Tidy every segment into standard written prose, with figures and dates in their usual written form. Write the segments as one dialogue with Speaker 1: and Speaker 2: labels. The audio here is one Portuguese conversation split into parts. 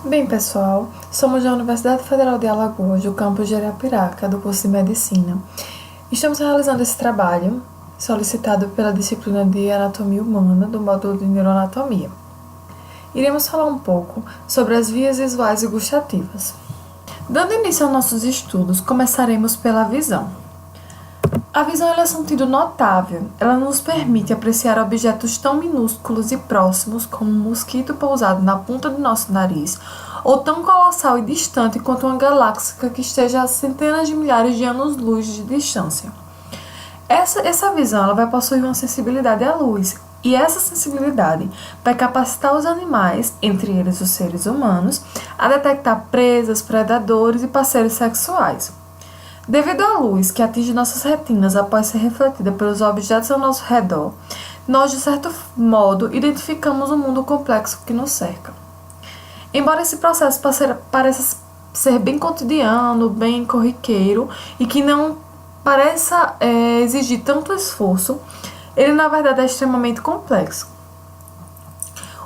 Speaker 1: Bem, pessoal, somos da Universidade Federal de Alagoas, do campus de Arapiraca, do curso de Medicina. Estamos realizando esse trabalho, solicitado pela disciplina de Anatomia Humana, do módulo de Neuroanatomia. Iremos falar um pouco sobre as vias visuais e gustativas. Dando início aos nossos estudos, começaremos pela visão. A visão é um sentido notável. Ela nos permite apreciar objetos tão minúsculos e próximos como um mosquito pousado na ponta do nosso nariz, ou tão colossal e distante quanto uma galáxia que esteja a centenas de milhares de anos-luz de distância. Essa visão ela vai possuir uma sensibilidade à luz, e essa sensibilidade vai capacitar os animais, entre eles os seres humanos, a detectar presas, predadores e parceiros sexuais. Devido à luz que atinge nossas retinas após ser refletida pelos objetos ao nosso redor, nós, de certo modo, identificamos o mundo complexo que nos cerca. Embora esse processo pareça ser bem cotidiano, bem corriqueiro e que não pareça exigir tanto esforço, ele na verdade é extremamente complexo.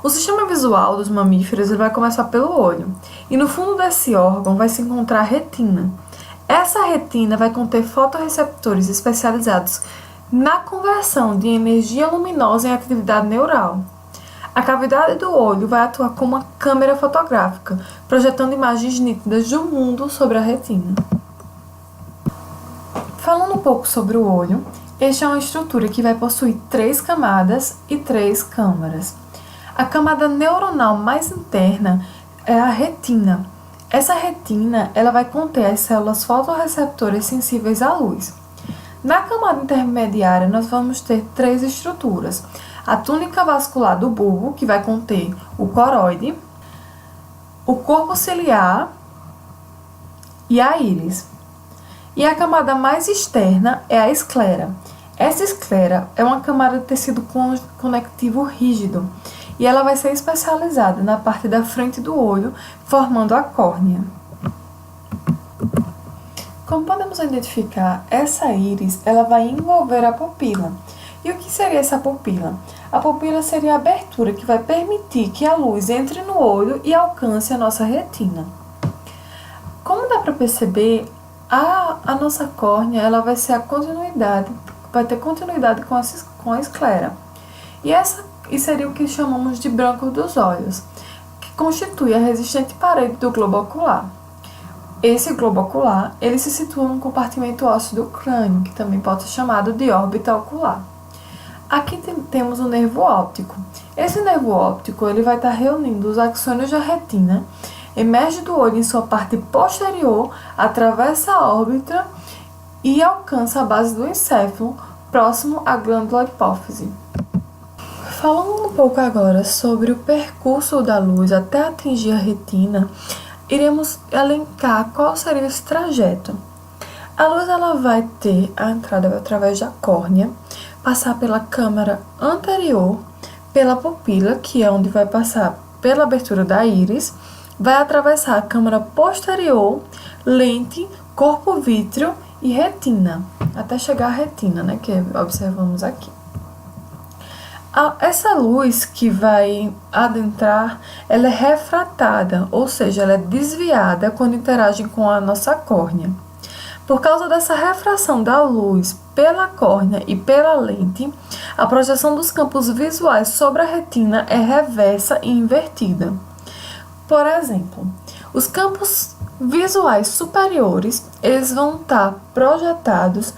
Speaker 1: O sistema visual dos mamíferos ele vai começar pelo olho, e no fundo desse órgão vai se encontrar a retina. Essa retina vai conter fotorreceptores especializados na conversão de energia luminosa em atividade neural. A cavidade do olho vai atuar como uma câmera fotográfica, projetando imagens nítidas do mundo sobre a retina. Falando um pouco sobre o olho, este é uma estrutura que vai possuir 3 camadas e 3 câmaras. A camada neuronal mais interna é a retina. Essa retina ela vai conter as células fotorreceptoras sensíveis à luz. Na camada intermediária, nós vamos ter 3 estruturas. A túnica vascular do bulbo, que vai conter o coroide, o corpo ciliar e a íris. E a camada mais externa é a esclera. Essa esclera é uma camada de tecido conectivo rígido, e ela vai ser especializada na parte da frente do olho, formando a córnea. Como podemos identificar, essa íris ela vai envolver a pupila. E o que seria essa pupila? A pupila seria a abertura que vai permitir que a luz entre no olho e alcance a nossa retina. Como dá para perceber, a nossa córnea ela vai ser vai ter continuidade com a esclera. E seria o que chamamos de branco dos olhos, que constitui a resistente parede do globo ocular. Esse globo ocular, ele se situa no compartimento ósseo do crânio, que também pode ser chamado de órbita ocular. Aqui temos o nervo óptico. Esse nervo óptico, ele vai estar reunindo os axônios da retina, emerge do olho em sua parte posterior, atravessa a órbita e alcança a base do encéfalo, próximo à glândula hipófise. Falando um pouco agora sobre o percurso da luz até atingir a retina, iremos elencar qual seria esse trajeto. A luz ela vai ter a entrada através da córnea, passar pela câmara anterior, pela pupila, que é onde vai passar pela abertura da íris, vai atravessar a câmara posterior, lente, corpo vítreo e retina, até chegar à retina, né, que observamos aqui. Essa luz que vai adentrar, ela é refratada, ou seja, ela é desviada quando interage com a nossa córnea. Por causa dessa refração da luz pela córnea e pela lente, a projeção dos campos visuais sobre a retina é reversa e invertida. Por exemplo, os campos visuais superiores, eles vão estar projetados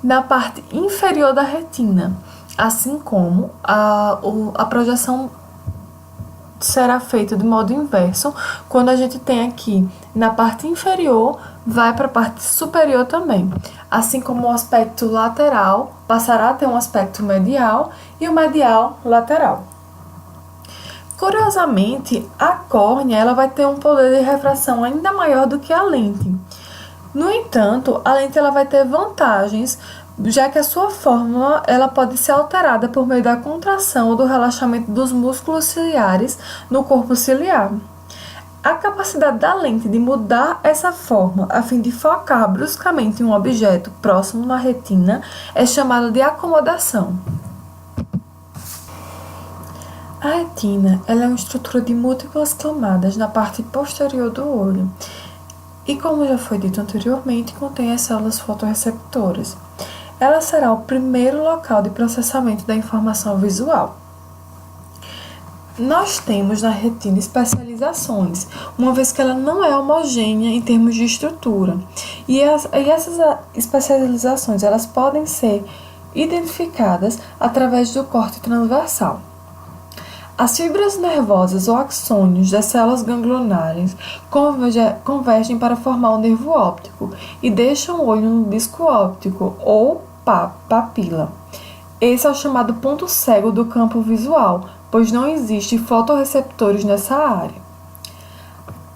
Speaker 1: na parte inferior da retina, assim como a projeção será feita de modo inverso, quando a gente tem aqui na parte inferior, vai para a parte superior também. Assim como o aspecto lateral passará a ter um aspecto medial e o medial lateral. Curiosamente, a córnea ela vai ter um poder de refração ainda maior do que a lente. No entanto, a lente ela vai ter vantagens, já que a sua fórmula ela pode ser alterada por meio da contração ou do relaxamento dos músculos ciliares no corpo ciliar. A capacidade da lente de mudar essa forma a fim de focar bruscamente em um objeto próximo na retina é chamada de acomodação. A retina, ela é uma estrutura de múltiplas camadas na parte posterior do olho e, como já foi dito anteriormente, contém as células fotorreceptoras. Ela será o primeiro local de processamento da informação visual. Nós temos na retina especializações, uma vez que ela não é homogênea em termos de estrutura. E essas especializações elas podem ser identificadas através do corte transversal. As fibras nervosas ou axônios das células ganglionares convergem para formar o nervo óptico e deixam o olho no disco óptico ou papila. Esse é o chamado ponto cego do campo visual, pois não existem fotorreceptores nessa área.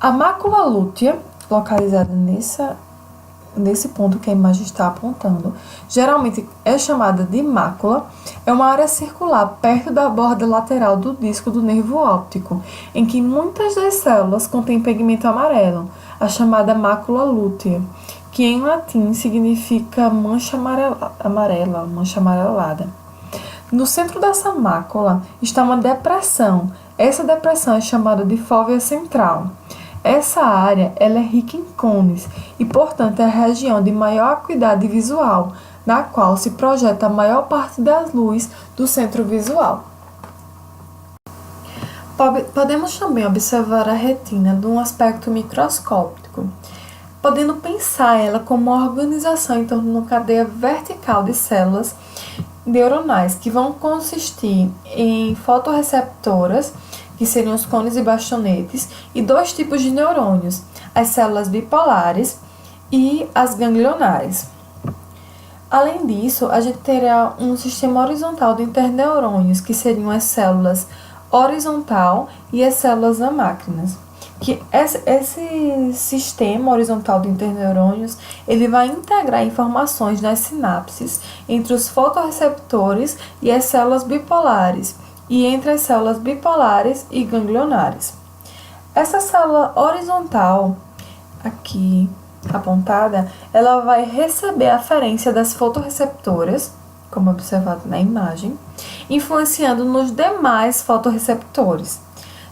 Speaker 1: A mácula lútea, localizada nesse ponto que a imagem está apontando, geralmente é chamada de mácula, é uma área circular perto da borda lateral do disco do nervo óptico, em que muitas das células contêm pigmento amarelo, a chamada mácula lútea, que em latim significa mancha amarela, mancha amarelada. No centro dessa mácula está uma depressão. Essa depressão é chamada de fóvea central. Essa área ela é rica em cones e, portanto, é a região de maior acuidade visual, na qual se projeta a maior parte das luzes do centro visual. Podemos também observar a retina de um aspecto microscópico, podendo pensar ela como uma organização em torno de uma cadeia vertical de células neuronais que vão consistir em fotorreceptoras, que seriam os cones e bastonetes, e dois tipos de neurônios, as células bipolares e as ganglionares. Além disso, a gente terá um sistema horizontal de interneurônios, que seriam as células horizontal e as células amácrinas. Que esse sistema horizontal de interneurônios ele vai integrar informações nas sinapses entre os fotorreceptores e as células bipolares, e entre as células bipolares e ganglionares. Essa célula horizontal, aqui apontada, ela vai receber a aferência das fotorreceptoras, como observado na imagem, influenciando nos demais fotorreceptores.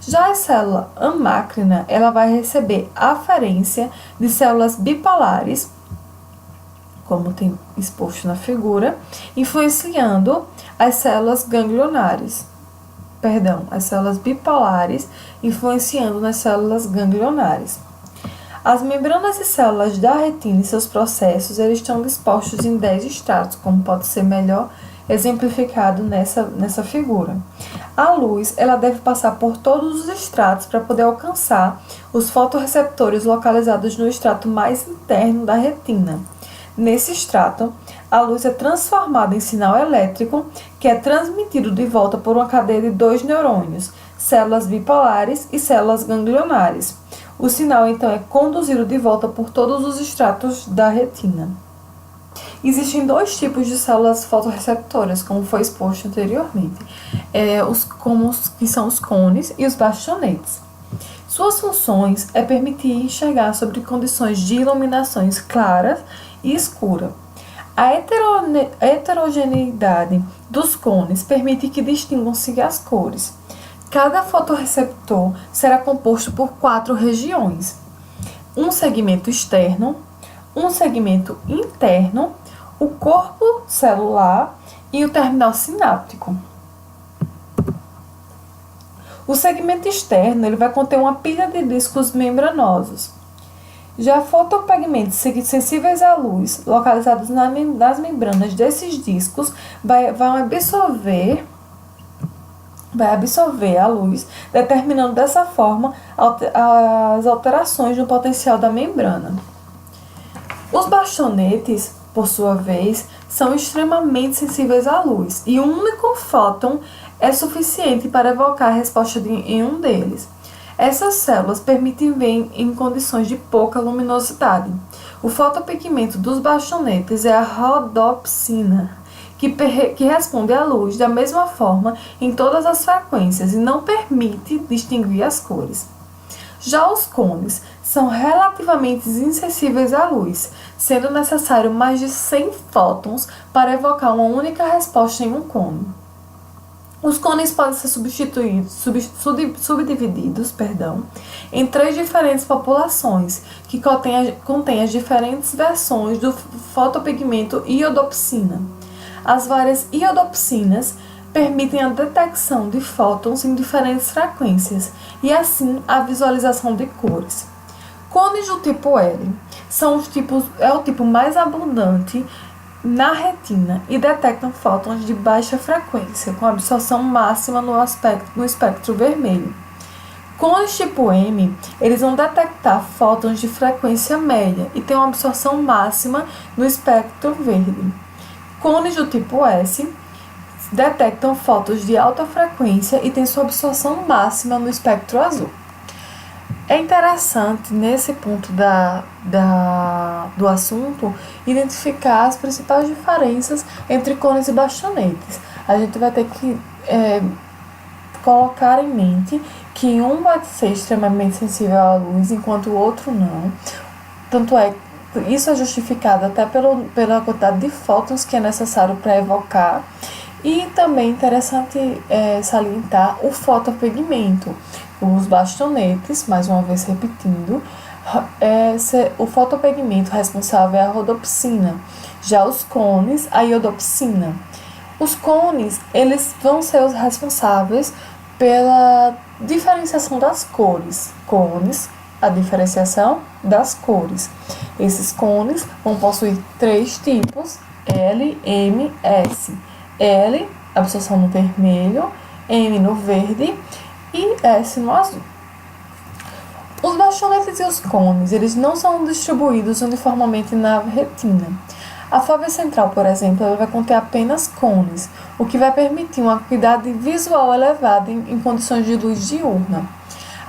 Speaker 1: Já a célula amácrina, ela vai receber aferência de células bipolares, como tem exposto na figura, influenciando as células ganglionares. As células bipolares influenciando nas células ganglionares. As membranas e células da retina e seus processos eles estão dispostos em 10 estratos, como pode ser melhor exemplificado nessa figura. A luz ela deve passar por todos os estratos para poder alcançar os fotorreceptores localizados no estrato mais interno da retina. Nesse extrato, a luz é transformada em sinal elétrico, que é transmitido de volta por uma cadeia de dois neurônios, células bipolares e células ganglionares. O sinal, então, é conduzido de volta por todos os estratos da retina. Existem dois tipos de células fotorreceptoras, como foi exposto anteriormente, que são os cones e os bastonetes. Suas funções é permitir enxergar sobre condições de iluminações claras e escura. A heterogeneidade dos cones permite que distingam-se as cores. Cada fotorreceptor será composto por 4 regiões: um segmento externo, um segmento interno, o corpo celular e o terminal sináptico. O segmento externo ele vai conter uma pilha de discos membranosos. Já fotopigmentos sensíveis à luz, localizados nas membranas desses discos, vai absorver a luz, determinando dessa forma as alterações no potencial da membrana. Os bastonetes, por sua vez, são extremamente sensíveis à luz, e um único fóton é suficiente para evocar a resposta em um deles. Essas células permitem ver em condições de pouca luminosidade. O fotopigmento dos bastonetes é a rodopsina, que responde à luz da mesma forma em todas as frequências e não permite distinguir as cores. Já os cones são relativamente insensíveis à luz, sendo necessário mais de 100 fótons para evocar uma única resposta em um cone. Os cones podem ser subdivididos, em 3 diferentes populações, que contêm as diferentes versões do fotopigmento iodopsina. As várias iodopsinas permitem a detecção de fótons em diferentes frequências e, assim, a visualização de cores. Cones do tipo L é o tipo mais abundante na retina e detectam fótons de baixa frequência, com absorção máxima no espectro vermelho. Cones tipo M, eles vão detectar fótons de frequência média e têm uma absorção máxima no espectro verde. Cones do tipo S detectam fótons de alta frequência e têm sua absorção máxima no espectro azul. É interessante, nesse ponto do assunto, identificar as principais diferenças entre cones e bastonetes. A gente vai ter que colocar em mente que um vai ser extremamente sensível à luz, enquanto o outro não. Tanto é que isso é justificado até pela quantidade de fótons que é necessário para evocar. E também é interessante salientar o fotopigmento. Os bastonetes, mais uma vez repetindo, o fotopigmento responsável é a rodopsina. Já os cones, a iodopsina. Os cones, eles vão ser os responsáveis pela diferenciação das cores. Cones, a diferenciação das cores. Esses cones vão possuir 3 tipos, L, M, S. L, absorção no vermelho, M no verde e S no azul. Os bastonetes e os cones, eles não são distribuídos uniformemente na retina. A fóvea central, por exemplo, ela vai conter apenas cones, o que vai permitir uma acuidade visual elevada em condições de luz diurna.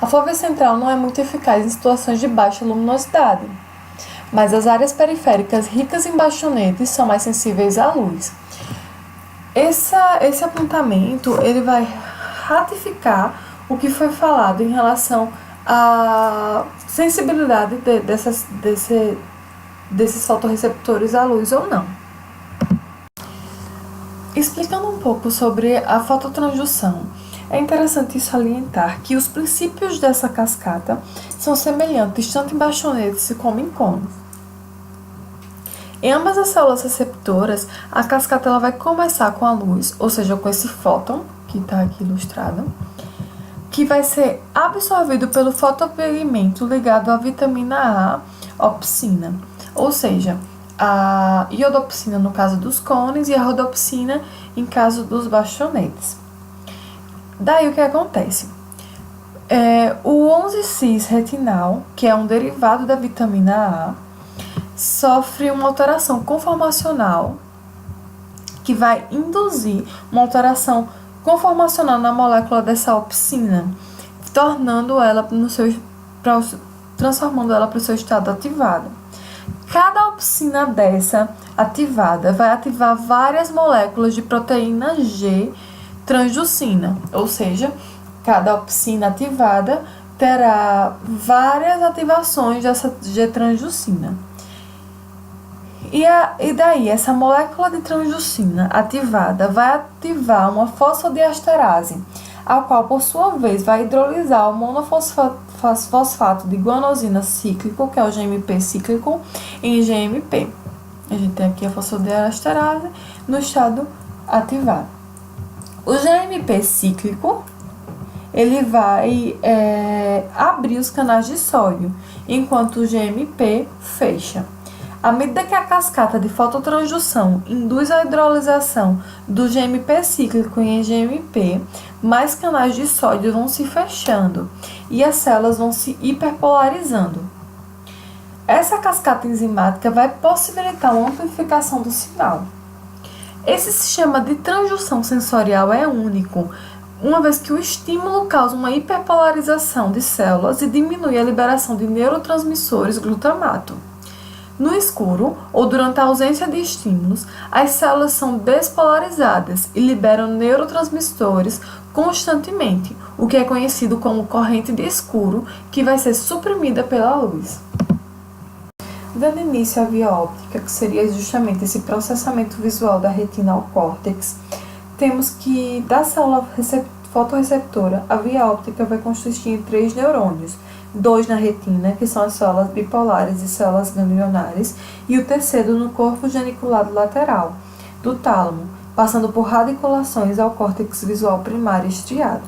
Speaker 1: A fóvea central não é muito eficaz em situações de baixa luminosidade, mas as áreas periféricas ricas em bastonetes são mais sensíveis à luz. Esse apontamento ele vai ratificar o que foi falado em relação à sensibilidade desses fotorreceptores à luz ou não. Explicando um pouco sobre a fototransdução, é interessante salientar que os princípios dessa cascata são semelhantes tanto em bastonetes como em cones. Em ambas as células receptoras, a cascata ela vai começar com a luz, ou seja, com esse fóton, que está aqui ilustrado, que vai ser absorvido pelo fotopigmento ligado à vitamina A, opsina, ou seja, a iodopsina no caso dos cones e a rodopsina em caso dos bastonetes. Daí o que acontece? O 11-cis retinal, que é um derivado da vitamina A, sofre uma alteração conformacional que vai induzir uma alteração conformacional na molécula dessa opsina, transformando ela para o seu estado ativado. Cada opsina dessa ativada vai ativar várias moléculas de proteína G transducina, ou seja, cada opsina ativada terá várias ativações dessa G transducina. E daí, essa molécula de transducina ativada vai ativar uma fosfodiesterase, a qual, por sua vez, vai hidrolisar o monofosfato de guanosina cíclico, que é o GMP cíclico, em GMP. A gente tem aqui a fosfodiesterase no estado ativado. O GMP cíclico, ele vai abrir os canais de sódio, enquanto o GMP fecha. À medida que a cascata de fototransdução induz a hidrolisação do GMP cíclico em GMP, mais canais de sódio vão se fechando e as células vão se hiperpolarizando. Essa cascata enzimática vai possibilitar uma amplificação do sinal. Esse sistema de transdução sensorial é único, uma vez que o estímulo causa uma hiperpolarização de células e diminui a liberação de neurotransmissores glutamato. No escuro, ou durante a ausência de estímulos, as células são despolarizadas e liberam neurotransmissores constantemente, o que é conhecido como corrente de escuro, que vai ser suprimida pela luz. Dando início à via óptica, que seria justamente esse processamento visual da retina ao córtex, temos que da célula fotorreceptora, a via óptica vai consistir em 3 neurônios, 2 na retina, que são as células bipolares e células ganglionares, e o terceiro no corpo geniculado lateral, do tálamo, passando por radiculações ao córtex visual primário estriado.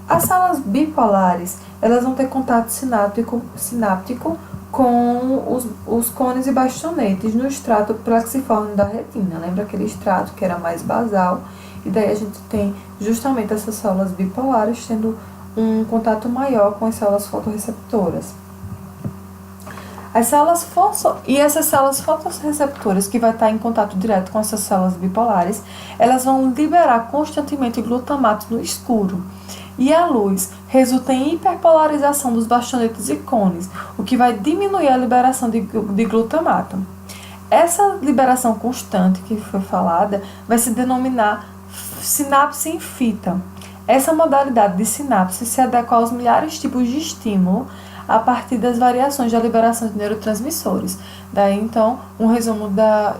Speaker 1: As células bipolares, elas vão ter contato sináptico com os cones e bastonetes no extrato plexiforme da retina. Lembra aquele extrato que era mais basal? E daí a gente tem justamente essas células bipolares tendo um contato maior com as células fotorreceptoras. Essas células fotorreceptoras que vai estar em contato direto com essas células bipolares, elas vão liberar constantemente glutamato no escuro. E a luz resulta em hiperpolarização dos bastonetes e cones, o que vai diminuir a liberação de glutamato. Essa liberação constante que foi falada vai se denominar sinapse em fita. Essa modalidade de sinapse se adequa aos milhares tipos de estímulo a partir das variações da liberação de neurotransmissores. Daí, então, um resumo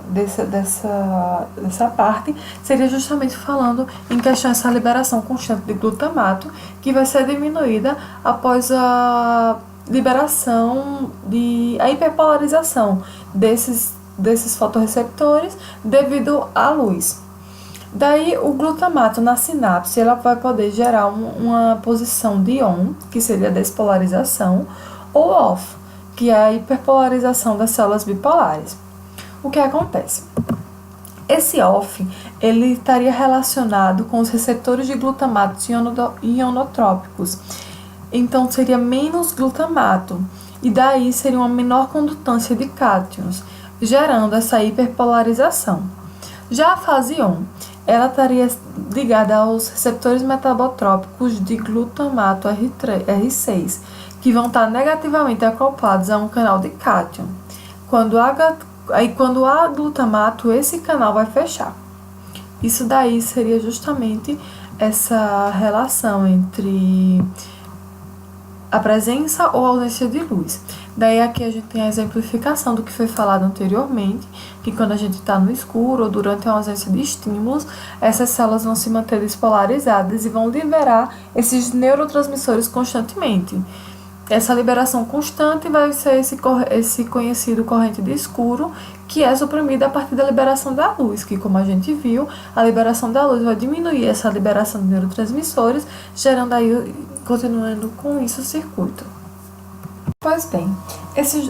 Speaker 1: dessa parte seria justamente falando em questão dessa liberação constante de glutamato, que vai ser diminuída após a liberação a hiperpolarização desses fotorreceptores devido à luz. Daí, o glutamato na sinapse ela vai poder gerar uma posição de on, que seria a despolarização, ou off, que é a hiperpolarização das células bipolares. O que acontece? Esse off, ele estaria relacionado com os receptores de glutamato ionotrópicos. Então, seria menos glutamato, e daí seria uma menor condutância de cátions, gerando essa hiperpolarização. Já a fase on, ela estaria ligada aos receptores metabotrópicos de glutamato R6, que vão estar negativamente acoplados a um canal de cátion. Quando há glutamato, esse canal vai fechar. Isso daí seria justamente essa relação entre a presença ou ausência de luz. Daí aqui a gente tem a exemplificação do que foi falado anteriormente, que quando a gente está no escuro ou durante a ausência de estímulos, essas células vão se manter despolarizadas e vão liberar esses neurotransmissores constantemente. Essa liberação constante vai ser esse conhecido corrente de escuro, que é suprimida a partir da liberação da luz, que como a gente viu, a liberação da luz vai diminuir essa liberação de neurotransmissores, gerando aí, continuando com isso, o circuito. Pois bem,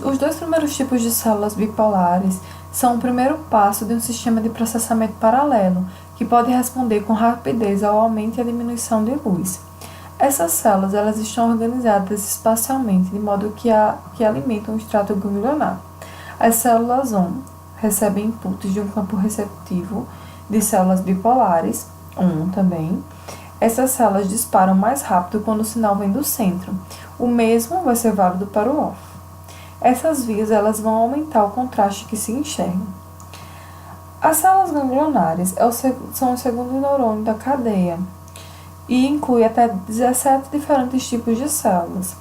Speaker 1: os 2 primeiros tipos de células bipolares são o primeiro passo de um sistema de processamento paralelo, que pode responder com rapidez ao aumento e à diminuição de luz. Essas células elas estão organizadas espacialmente, de modo que alimentam o extrato ganglionar. As células ON recebem inputs de um campo receptivo de células bipolares, ON também. Essas células disparam mais rápido quando o sinal vem do centro. O mesmo vai ser válido para o OFF. Essas vias elas vão aumentar o contraste que se enxerga. As células ganglionares são o segundo neurônio da cadeia e inclui até 17 diferentes tipos de células.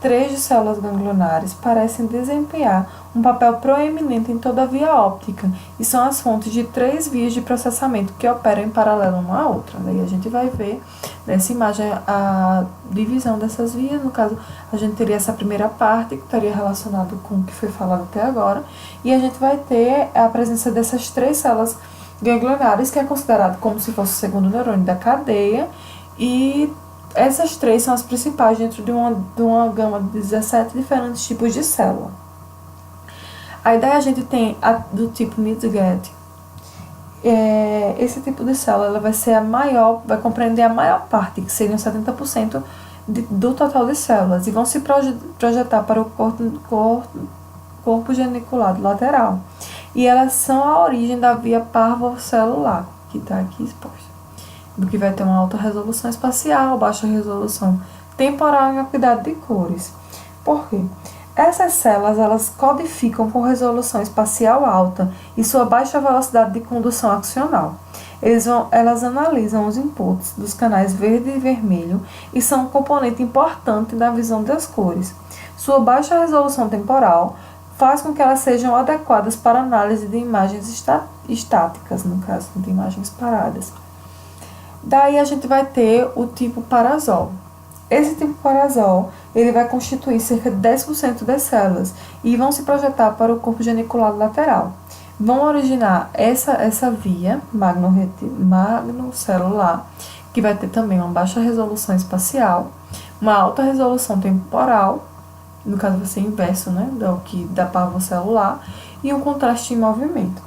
Speaker 1: 3 de células ganglionares parecem desempenhar um papel proeminente em toda a via óptica e são as fontes de 3 vias de processamento que operam em paralelo uma à outra. Daí a gente vai ver nessa imagem a divisão dessas vias. No caso, a gente teria essa primeira parte que estaria relacionada com o que foi falado até agora, e a gente vai ter a presença dessas 3 células ganglionares, que é considerado como se fosse o segundo neurônio da cadeia, e essas 3 são as principais dentro de uma gama de 17 diferentes tipos de célula. Aí daí a gente tem do tipo Nitz-Gett. Esse tipo de célula ela vai ser vai compreender a maior parte, que seriam 70% do total de células, e vão se projetar para o corpo geniculado lateral. E elas são a origem da via parvocelular, que está aqui exposta, do que vai ter uma alta resolução espacial, baixa resolução temporal e acuidade de cores. Por quê? Essas células elas codificam com resolução espacial alta e sua baixa velocidade de condução acional. Elas analisam os inputs dos canais verde e vermelho e são um componente importante da visão das cores. Sua baixa resolução temporal faz com que elas sejam adequadas para análise de imagens estáticas, no caso, de imagens paradas. Daí a gente vai ter o tipo parasol. Esse tipo parasol, ele vai constituir cerca de 10% das células e vão se projetar para o corpo geniculado lateral. Vão originar essa via magnocelular, que vai ter também uma baixa resolução espacial, uma alta resolução temporal, no caso vai ser inverso, né, do que da parvocelular, e um contraste em movimento.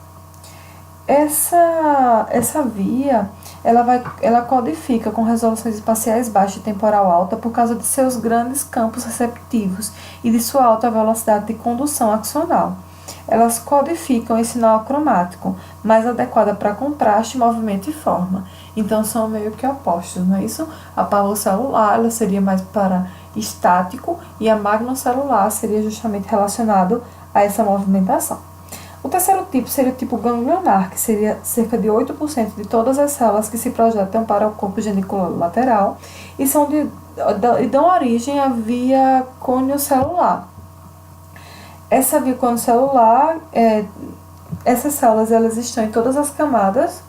Speaker 1: Essa via, ela codifica com resoluções espaciais baixas e temporal alta por causa de seus grandes campos receptivos e de sua alta velocidade de condução axonal. Elas codificam esse sinal cromático, mais adequada para contraste, movimento e forma. Então, são meio que opostos, não é isso? A parvocelular, ela seria mais para estático e a magnocelular seria justamente relacionado a essa movimentação. O terceiro tipo seria o tipo ganglionar, que seria cerca de 8% de todas as células que se projetam para o corpo geniculado lateral e dão origem à via coniocelular. Essa via coniocelular, essas células elas estão em todas as camadas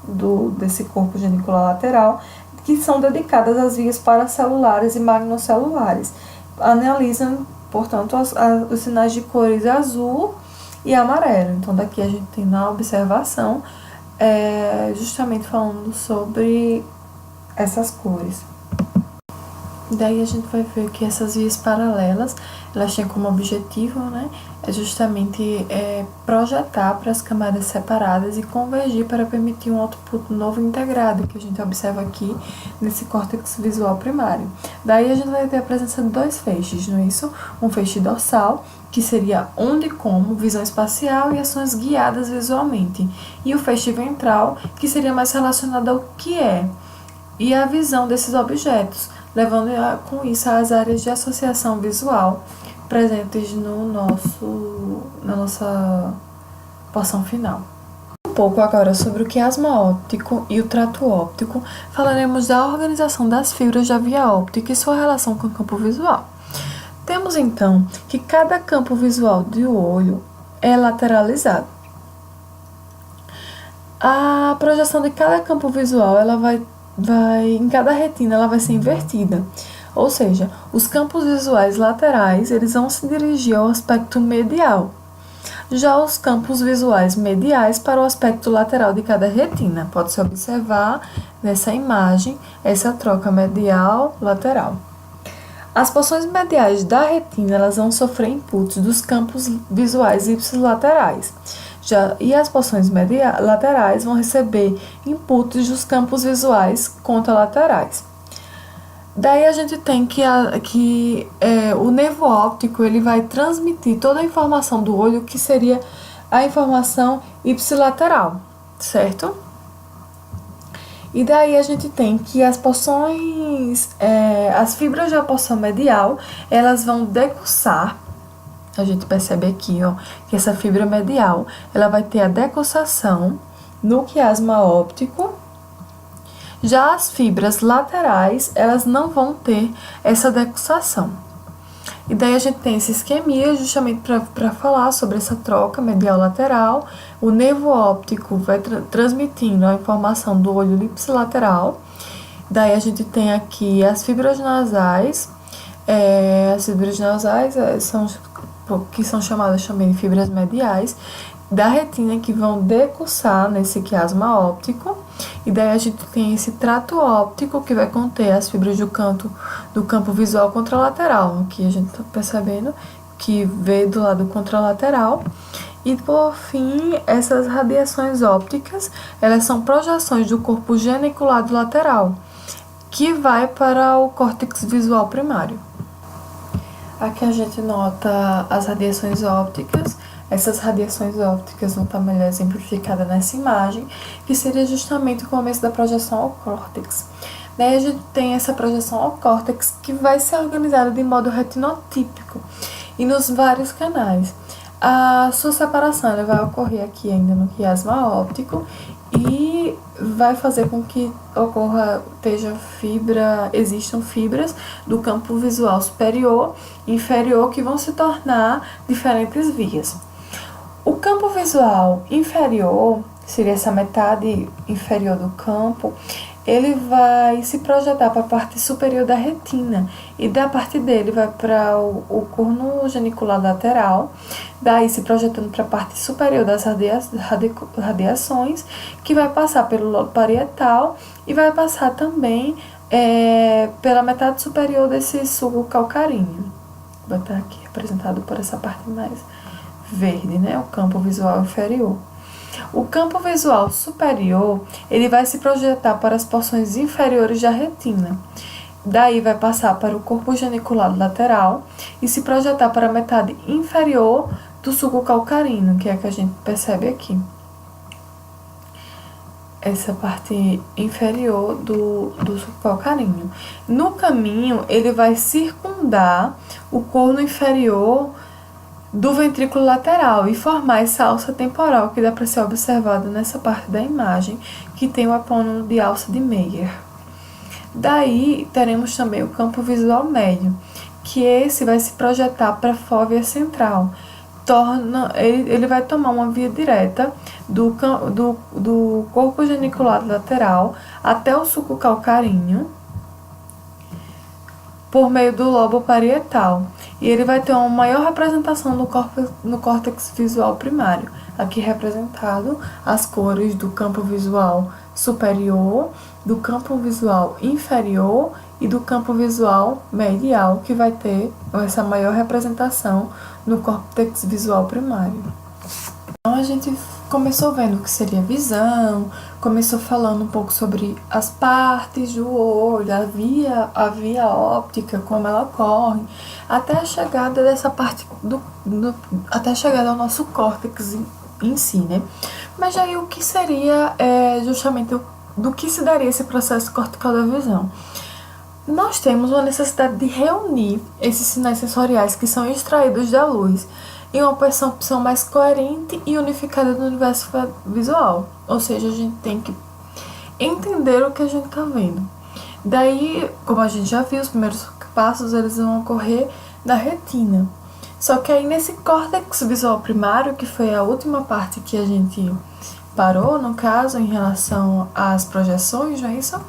Speaker 1: desse corpo genicular lateral, que são dedicadas às vias paracelulares e magnocelulares. Analisam, portanto, os sinais de cores azul e amarelo. Então, daqui a gente tem na observação, justamente falando sobre essas cores. Daí a gente vai ver que essas vias paralelas, elas têm como objetivo, né, justamente projetar para as camadas separadas e convergir para permitir um output novo integrado, que a gente observa aqui nesse córtex visual primário. Daí a gente vai ter a presença de dois feixes, não é isso? Um feixe dorsal, que seria onde e como, visão espacial e ações guiadas visualmente. E o feixe ventral, que seria mais relacionado ao que é e a visão desses objetos, levando com isso às áreas de associação visual presentes na nossa porção final. Um pouco agora sobre o quiasma óptico e o trato óptico, falaremos da organização das fibras da via óptica e sua relação com o campo visual. Temos então que cada campo visual do olho é lateralizado. A projeção de cada campo visual, ela vai em cada retina, ela vai ser invertida. Ou seja, os campos visuais laterais, eles vão se dirigir ao aspecto medial. Já os campos visuais mediais para o aspecto lateral de cada retina. Pode-se observar nessa imagem essa troca medial-lateral. As porções mediais da retina, elas vão sofrer inputs dos campos visuais ipsilaterais. E as porções laterais vão receber inputs dos campos visuais contralaterais. Daí a gente tem que o nervo óptico, ele vai transmitir toda a informação do olho, que seria a informação ipsilateral, certo? E daí a gente tem que as fibras da porção medial, elas vão decussar. A gente percebe aqui, ó, que essa fibra medial, ela vai ter a decussação no quiasma óptico. Já as fibras laterais, elas não vão ter essa decussação. E daí a gente tem esse esqueminha justamente para falar sobre essa troca medial-lateral. O nervo óptico vai transmitindo a informação do olho ipsilateral. Daí a gente tem aqui as fibras nasais. Que são chamadas também de fibras mediais, da retina, que vão decussar nesse quiasma óptico. E daí a gente tem esse trato óptico, que vai conter as fibras do campo visual contralateral. Aqui a gente está percebendo que veio do lado contralateral. E por fim, essas radiações ópticas, elas são projeções do corpo geniculado lateral, que vai para o córtex visual primário. Aqui a gente nota as radiações ópticas. Essas radiações ópticas vão estar melhor exemplificadas nessa imagem, que seria justamente o começo da projeção ao córtex. Daí a gente tem essa projeção ao córtex, que vai ser organizada de modo retinotípico e nos vários canais. A sua separação vai ocorrer aqui ainda no quiasma óptico e vai fazer com que existam fibras do campo visual superior e inferior, que vão se tornar diferentes vias. O campo visual inferior, seria essa metade inferior do campo, ele vai se projetar para a parte superior da retina e da parte dele vai para o corno genicular lateral, daí se projetando para a parte superior das radiações, que vai passar pelo lobo parietal e vai passar também pela metade superior desse sulco calcaríneo. Vai estar aqui representado por essa parte mais verde, né? O campo visual inferior. O campo visual superior, ele vai se projetar para as porções inferiores da retina. Daí vai passar para o corpo genicular lateral e se projetar para a metade inferior do sulco calcaríneo, que é a que a gente percebe aqui. Essa parte inferior do sulco calcaríneo. No caminho, ele vai circundar o corno inferior do ventrículo lateral e formar essa alça temporal que dá para ser observada nessa parte da imagem, que tem o epônimo de alça de Meyer. Daí, teremos também o campo visual médio, que esse vai se projetar para a fóvea central. Ele vai tomar uma via direta do corpo genicular lateral até o sulco calcaríneo, por meio do lobo parietal, e ele vai ter uma maior representação no córtex visual primário, aqui representado as cores do campo visual superior, do campo visual inferior e do campo visual medial, que vai ter essa maior representação no córtex visual primário. Então a gente começou vendo o que seria visão, começou falando um pouco sobre as partes do olho, a via óptica, como ela ocorre, até a chegada dessa parte até a chegada ao nosso córtex em si, né? Mas aí o que seria justamente do que se daria esse processo cortical da visão? Nós temos uma necessidade de reunir esses sinais sensoriais que são extraídos da luz em uma percepção mais coerente e unificada do universo visual. Ou seja, a gente tem que entender o que a gente está vendo. Daí, como a gente já viu, os primeiros passos eles vão ocorrer na retina. Só que aí nesse córtex visual primário, que foi a última parte que a gente parou, no caso, em relação às projeções, não é isso?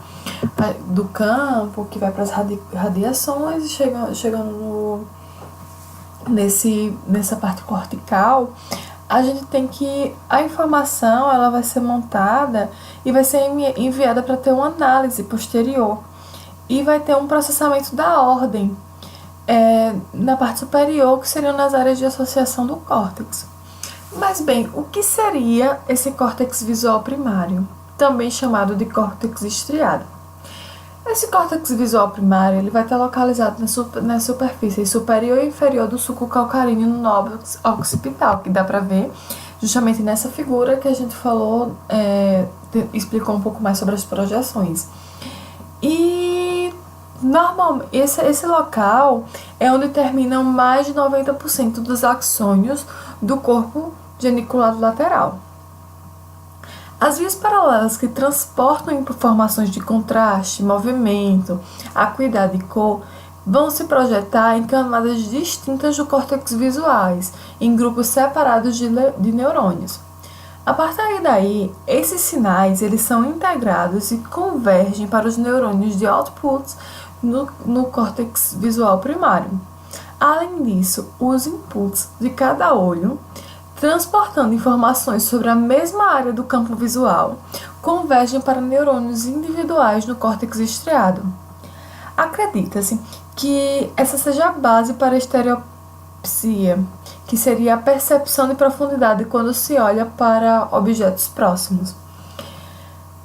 Speaker 1: Do campo, que vai para as radiações e chegando nessa parte cortical, a gente tem que a informação ela vai ser montada e vai ser enviada para ter uma análise posterior e vai ter um processamento da ordem na parte superior, que seriam nas áreas de associação do córtex. Mas bem, o que seria esse córtex visual primário, também chamado de córtex estriado? Esse córtex visual primário ele vai estar localizado na superfície superior e inferior do sulco calcaríneo no nódulo occipital, que dá para ver justamente nessa figura que a gente falou, explicou um pouco mais sobre as projeções. E normalmente esse local é onde terminam mais de 90% dos axônios do corpo genicular lateral. As vias paralelas que transportam informações de contraste, movimento, acuidade e cor vão se projetar em camadas distintas do córtex visuais, em grupos separados de neurônios. A partir daí, esses sinais eles são integrados e convergem para os neurônios de outputs no córtex visual primário. Além disso, os inputs de cada olho, transportando informações sobre a mesma área do campo visual, convergem para neurônios individuais no córtex estriado. Acredita-se que essa seja a base para a estereopsia, que seria a percepção de profundidade quando se olha para objetos próximos.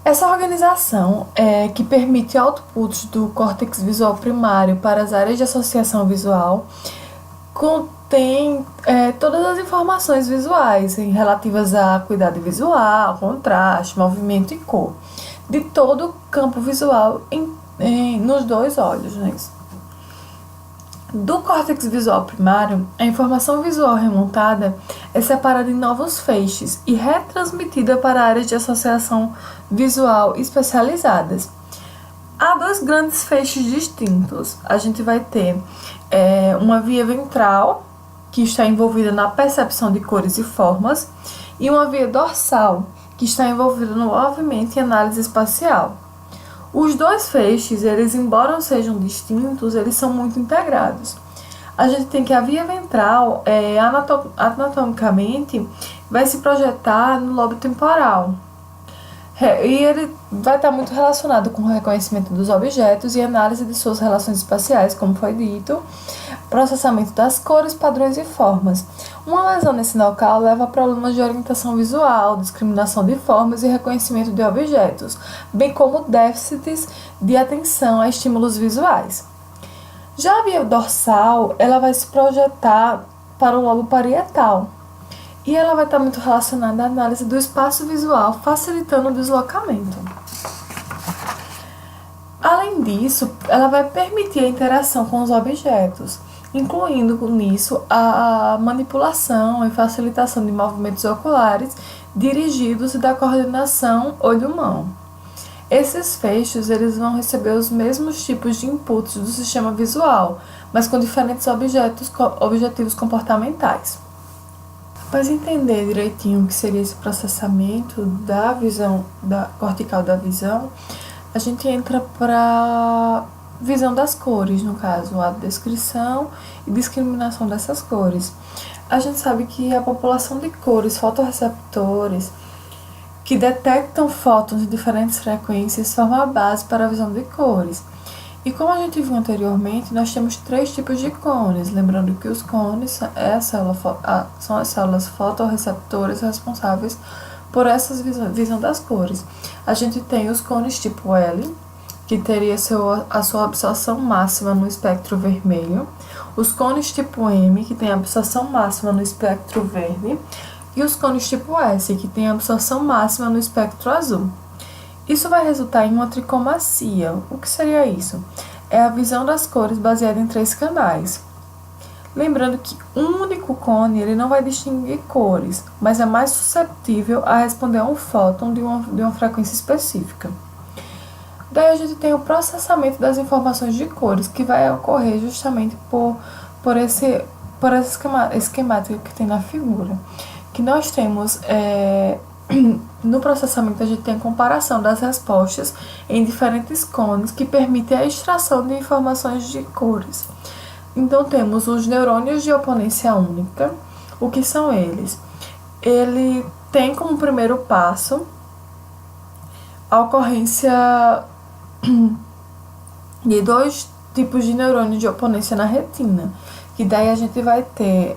Speaker 1: Essa organização que permite outputs do córtex visual primário para as áreas de associação visual contém todas as informações visuais relativas à acuidade visual, contraste, movimento e cor de todo o campo visual nos dois olhos, né? Do córtex visual primário, a informação visual remontada é separada em novos feixes e retransmitida para áreas de associação visual especializadas. Há dois grandes feixes distintos. A gente vai ter uma via ventral, que está envolvida na percepção de cores e formas, e uma via dorsal, que está envolvido no movimento e análise espacial. Os dois feixes, eles, embora sejam distintos, eles são muito integrados. A gente tem que a via ventral, anatomicamente, vai se projetar no lobo temporal. E ele vai estar muito relacionado com o reconhecimento dos objetos e análise de suas relações espaciais, como foi dito, processamento das cores, padrões e formas. Uma lesão nesse local leva a problemas de orientação visual, discriminação de formas e reconhecimento de objetos, bem como déficits de atenção a estímulos visuais. Já a via dorsal, ela vai se projetar para o lobo parietal, e ela vai estar muito relacionada à análise do espaço visual, facilitando o deslocamento. Além disso, ela vai permitir a interação com os objetos, incluindo nisso a manipulação e facilitação de movimentos oculares dirigidos e da coordenação olho-mão. Esses feixes, eles vão receber os mesmos tipos de inputs do sistema visual, mas com diferentes objetivos comportamentais. Após entender direitinho o que seria esse processamento da visão, da cortical da visão, a gente entra para visão das cores, no caso, a descrição e discriminação dessas cores. A gente sabe que a população de cores, fotorreceptores, que detectam fótons de diferentes frequências, forma a base para a visão de cores. E como a gente viu anteriormente, nós temos 3 tipos de cones, lembrando que os cones são as células fotorreceptoras responsáveis por essa visão das cores. A gente tem os cones tipo L, que teria a sua absorção máxima no espectro vermelho, os cones tipo M, que tem a absorção máxima no espectro verde, e os cones tipo S, que tem a absorção máxima no espectro azul. Isso vai resultar em uma tricomacia. O que seria isso? É a visão das cores baseada em 3 canais. Lembrando que um único cone ele não vai distinguir cores, mas é mais susceptível a responder a um fóton de uma frequência específica. Daí a gente tem o processamento das informações de cores, que vai ocorrer justamente por essa esquemática que tem na figura. Que nós temos... No processamento, a gente tem a comparação das respostas em diferentes cones que permitem a extração de informações de cores. Então, temos os neurônios de oponência única. O que são eles? Ele tem como primeiro passo a ocorrência de 2 tipos de neurônios de oponência na retina. Que daí a gente vai ter...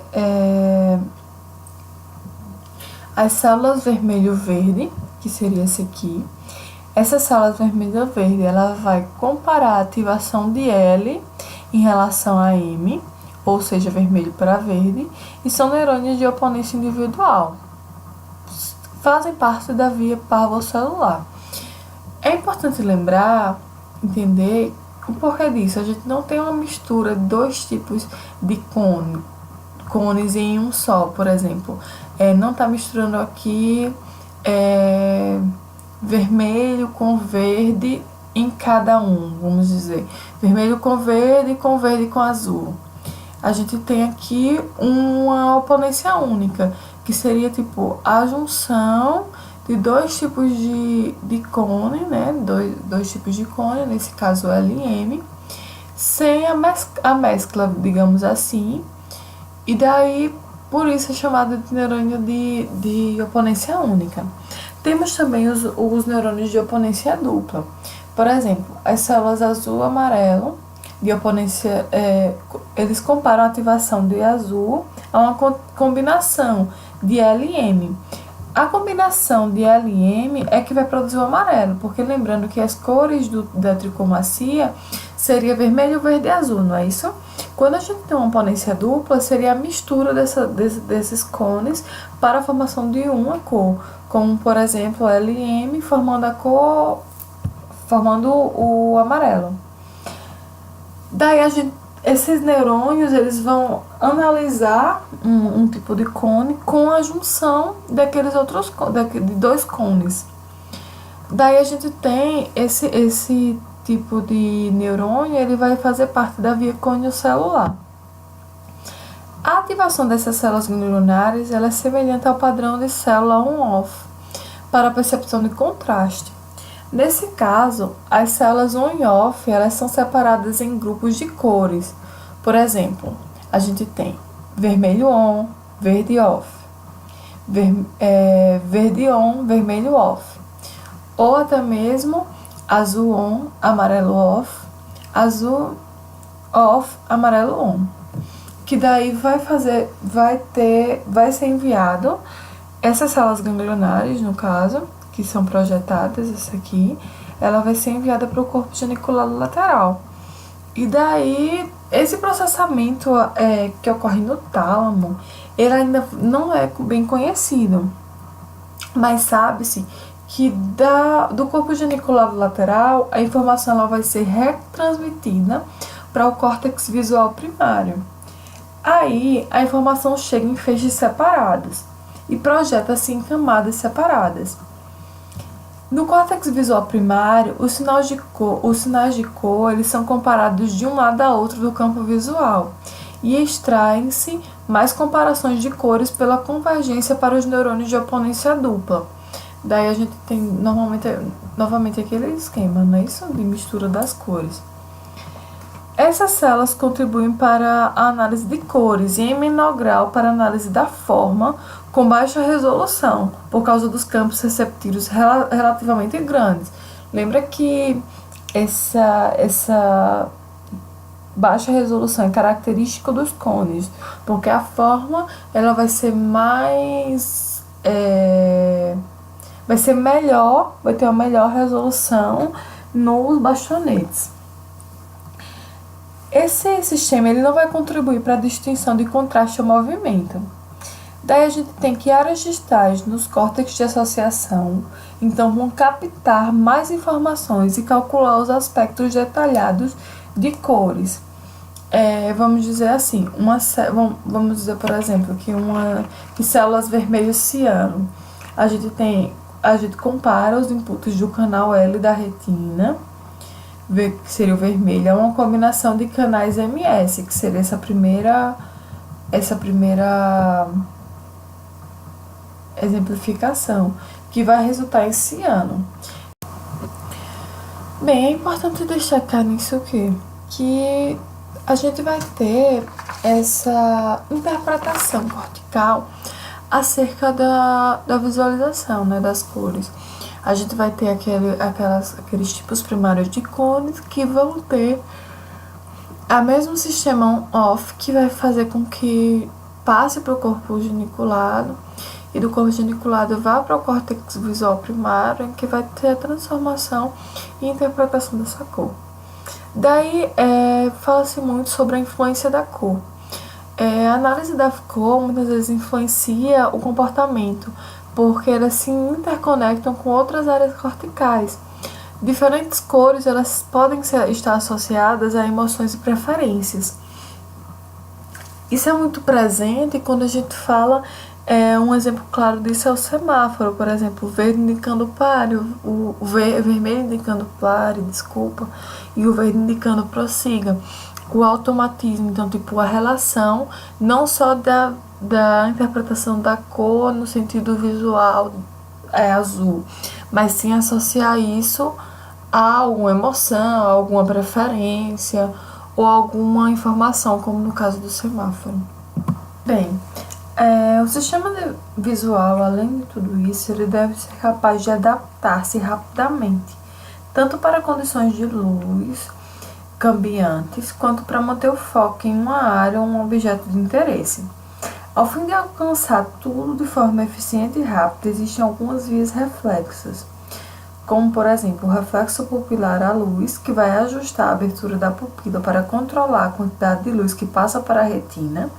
Speaker 1: as células vermelho-verde, que seria esse aqui. Essa célula vermelho-verde, ela vai comparar a ativação de L em relação a M, ou seja, vermelho para verde, e são neurônios de oponência individual. Fazem parte da via parvocelular. É importante lembrar, entender o porquê disso. A gente não tem uma mistura de 2 tipos de cones em um só, por exemplo. Não está misturando aqui vermelho com verde em cada um, vamos dizer. Vermelho com verde com azul. A gente tem aqui uma oponência única, que seria tipo a junção de 2 tipos de cone, né? Dois tipos de cone, nesse caso L e M, sem a mescla, digamos assim. E daí, por isso é chamado de neurônio de oponência única. Temos também os neurônios de oponência dupla. Por exemplo, as células azul-amarelo de oponência, eles comparam a ativação de azul a uma combinação de L e M. A combinação de L e M é que vai produzir o amarelo, porque lembrando que as cores da tricomacia seria vermelho, verde e azul, não é isso? Quando a gente tem uma oponência dupla, seria a mistura desses cones para a formação de uma cor, como por exemplo L e M formando o amarelo. Daí esses neurônios eles vão analisar um tipo de cone com a junção de 2 cones. Daí a gente tem esse tipo de neurônio, ele vai fazer parte da via coniocelular. A ativação dessas células neuronárias ela é semelhante ao padrão de célula on-off. para a percepção de contraste. Nesse caso, as células on e off elas são separadas em grupos de cores. Por exemplo, a gente tem vermelho on, verde off, verde on, vermelho off, ou até mesmo azul on, amarelo off, azul off, amarelo on, que daí vai ser enviado essas células ganglionares, no caso, que são projetadas, essa aqui, ela vai ser enviada para o corpo geniculado lateral. E daí, esse processamento que ocorre no tálamo, ele ainda não é bem conhecido, mas sabe-se que do corpo geniculado lateral, a informação ela vai ser retransmitida para o córtex visual primário. Aí, a informação chega em feixes separados e projeta-se em camadas separadas. No córtex visual primário, os sinais de cor eles são comparados de um lado a outro do campo visual e extraem-se mais comparações de cores pela convergência para os neurônios de oponência dupla. Daí a gente tem novamente aquele esquema, não é isso? De mistura das cores. Essas células contribuem para a análise de cores e, em menor grau, para a análise da forma com baixa resolução, por causa dos campos receptivos relativamente grandes. Lembra que essa baixa resolução é característica dos cones, porque a forma ela vai ser melhor, vai ter uma melhor resolução nos bastonetes. Esse sistema ele não vai contribuir para a distinção de contraste ou movimento. Daí a gente tem que áreas distais nos córtex de associação, então vão captar mais informações e calcular os aspectos detalhados de cores. Vamos dizer assim, vamos dizer, por exemplo, que células vermelhas ciano. A gente compara os inputs do canal L da retina, que seria o vermelho, é uma combinação de canais MS, que seria essa primeira exemplificação, que vai resultar em ciano. Bem, é importante destacar nisso que a gente vai ter essa interpretação cortical acerca da visualização, né, das cores. A gente vai ter aqueles tipos primários de cones que vão ter o mesmo sistema on-off, que vai fazer com que passe para o corpo geniculado e do corpo geniculado vá para o córtex visual primário, em que vai ter a transformação e interpretação dessa cor. Daí, fala-se muito sobre a influência da cor. A análise da cor muitas vezes influencia o comportamento, porque elas se interconectam com outras áreas corticais. Diferentes cores elas podem estar associadas a emoções e preferências. Isso é muito presente quando a gente fala, um exemplo claro disso é o semáforo, por exemplo, o verde indicando pare, o vermelho indicando pare, e o verde indicando prossiga. O automatismo, então, tipo, a relação não só da interpretação da cor no sentido visual azul, mas sim associar isso a alguma emoção, a alguma preferência ou alguma informação, como no caso do semáforo. Bem, o sistema visual, além de tudo isso, ele deve ser capaz de adaptar-se rapidamente, tanto para condições de luz cambiantes, quanto para manter o foco em uma área ou um objeto de interesse. Ao fim de alcançar tudo de forma eficiente e rápida, existem algumas vias reflexas, como, por exemplo, o reflexo pupilar à luz, que vai ajustar a abertura da pupila para controlar a quantidade de luz que passa para a retina,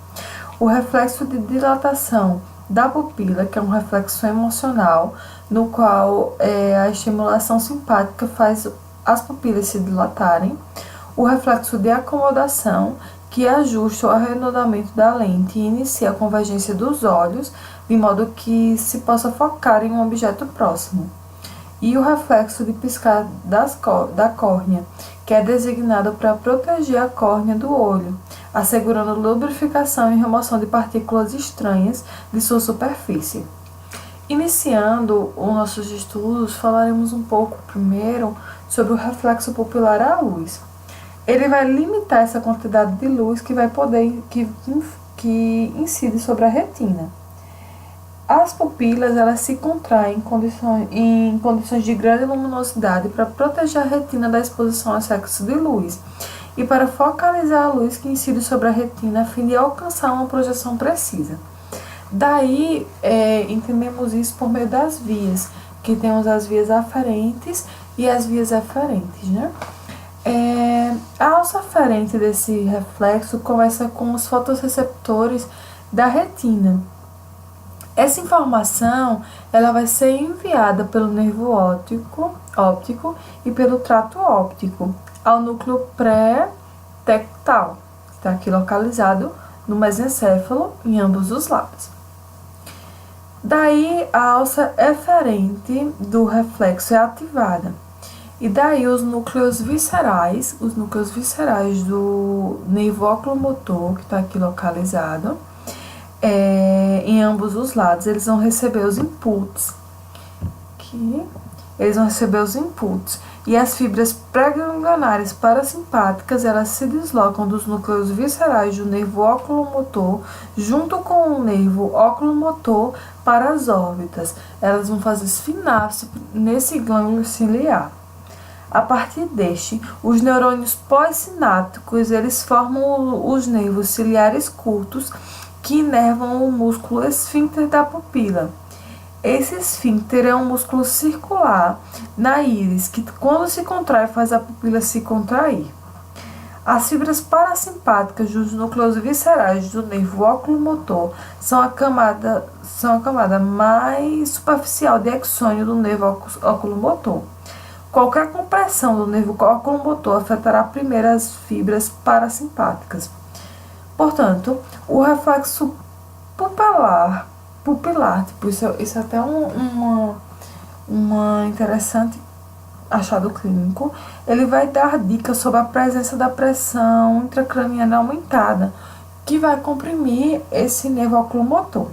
Speaker 1: o reflexo de dilatação da pupila, que é um reflexo emocional, no qual a estimulação simpática faz as pupilas se dilatarem, o reflexo de acomodação, que ajusta o arredondamento da lente e inicia a convergência dos olhos, de modo que se possa focar em um objeto próximo. E o reflexo de piscar da córnea, que é designado para proteger a córnea do olho, assegurando lubrificação e remoção de partículas estranhas de sua superfície. Iniciando os nossos estudos, falaremos um pouco primeiro sobre o reflexo pupilar à luz. Ele vai limitar essa quantidade de luz que vai poder que incide sobre a retina. As pupilas elas se contraem em condições de grande luminosidade para proteger a retina da exposição a excesso de luz e para focalizar a luz que incide sobre a retina a fim de alcançar uma projeção precisa. Daí, entendemos isso por meio das vias, que temos as vias aferentes e as vias eferentes, né? A alça aferente desse reflexo começa com os fotorreceptores da retina. Essa informação ela vai ser enviada pelo nervo óptico e pelo trato óptico ao núcleo pré-tectal, que está aqui localizado no mesencéfalo em ambos os lados. Daí a alça eferente do reflexo é ativada. E daí os núcleos viscerais do nervo oculomotor, que está aqui localizado, em ambos os lados, eles vão receber os inputs. E as fibras pré-ganglionares parasimpáticas, elas se deslocam dos núcleos viscerais do nervo oculomotor, junto com o nervo oculomotor, para as órbitas. Elas vão fazer sinapse nesse gânglio ciliar. A partir deste, os neurônios pós-sinápticos, eles formam os nervos ciliares curtos, que inervam o músculo esfíncter da pupila. Esse esfíncter é um músculo circular na íris, que quando se contrai faz a pupila se contrair. As fibras parasimpáticas dos núcleos viscerais do nervo oculomotor são a camada mais superficial de axônio do nervo oculomotor. Qualquer compressão do nervo oculomotor afetará primeiro as fibras parasimpáticas. Portanto, o reflexo pupilar, tipo, isso é até uma interessante achado clínico, ele vai dar dicas sobre a presença da pressão intracraniana aumentada, que vai comprimir esse nervo oculomotor.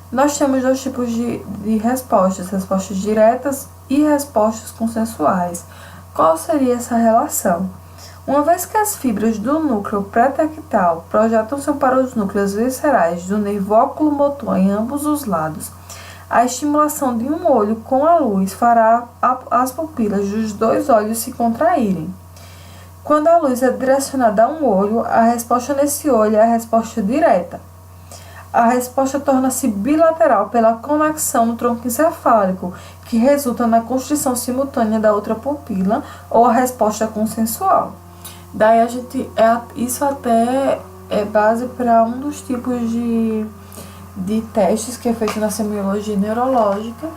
Speaker 1: Nós temos dois tipos de respostas diretas e respostas consensuais. Qual seria essa relação? Uma vez que as fibras do núcleo pré-tectal projetam-se para os núcleos viscerais do nervo oculomotor em ambos os lados, a estimulação de um olho com a luz fará as pupilas dos dois olhos se contraírem. Quando a luz é direcionada a um olho, a resposta nesse olho é a resposta direta. A resposta torna-se bilateral pela conexão no tronco encefálico, que resulta na constrição simultânea da outra pupila, ou a resposta consensual. Daí isso até é base para um dos tipos de testes que é feito na semiologia neurológica,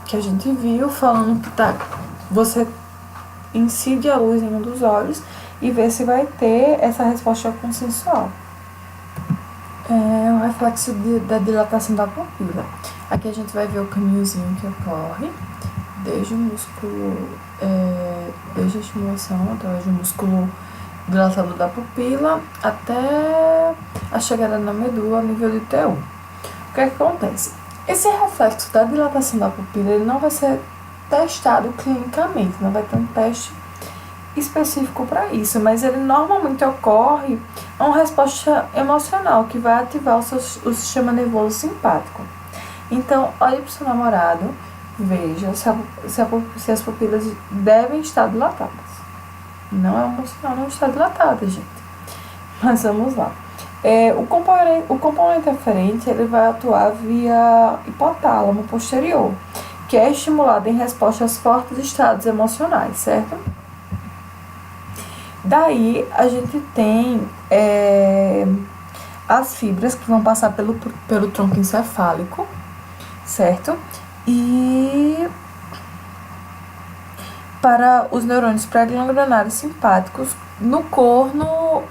Speaker 1: que a gente viu, falando que você incide a luz em um dos olhos e vê se vai ter essa resposta consensual. O reflexo da dilatação da pupila. Aqui a gente vai ver o caminhozinho que ocorre desde o músculo, desde a estimulação através do músculo dilatador da pupila até a chegada na medula a nível de T1. O que acontece? Esse reflexo da dilatação da pupila ele não vai ser testado clinicamente, não vai ter um teste específico para isso, mas ele normalmente ocorre a uma resposta emocional que vai ativar o sistema nervoso simpático. Então, olhe para o seu namorado, veja se as pupilas devem estar dilatadas. Não é emocional, não está dilatada, gente. Mas vamos lá. O componente aferente ele vai atuar via hipotálamo posterior, que é estimulado em resposta aos fortes estados emocionais, certo? Daí a gente tem as fibras que vão passar pelo tronco encefálico, certo? E para os neurônios pré-ganglionares simpáticos no corno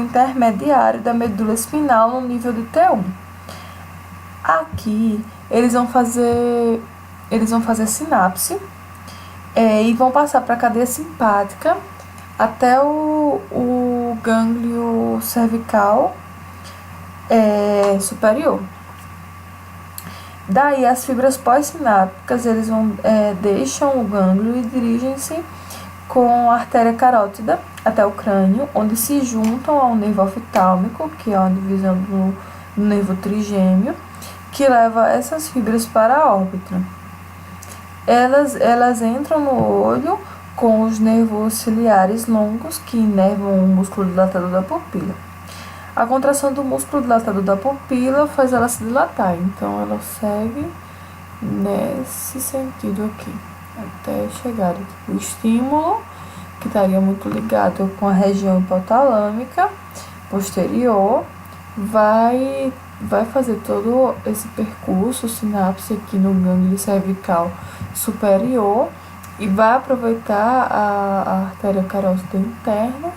Speaker 1: intermediário da medula espinal no nível de T1. Aqui eles vão fazer sinapse e vão passar para a cadeia simpática até o gânglio cervical superior. Daí as fibras pós-sinápticas eles deixam o gânglio e dirigem-se com a artéria carótida até o crânio, onde se juntam ao nervo oftálmico, que é uma divisão do nervo trigêmeo, que leva essas fibras para a órbita. Elas entram no olho com os nervos ciliares longos que inervam o músculo dilatador da pupila. A contração do músculo dilatador da pupila faz ela se dilatar, então ela segue nesse sentido aqui, até chegar o estímulo, que estaria muito ligado com a região hipotalâmica posterior, vai fazer todo esse percurso sinapse aqui no gânglio cervical superior e vai aproveitar a artéria carótida interna,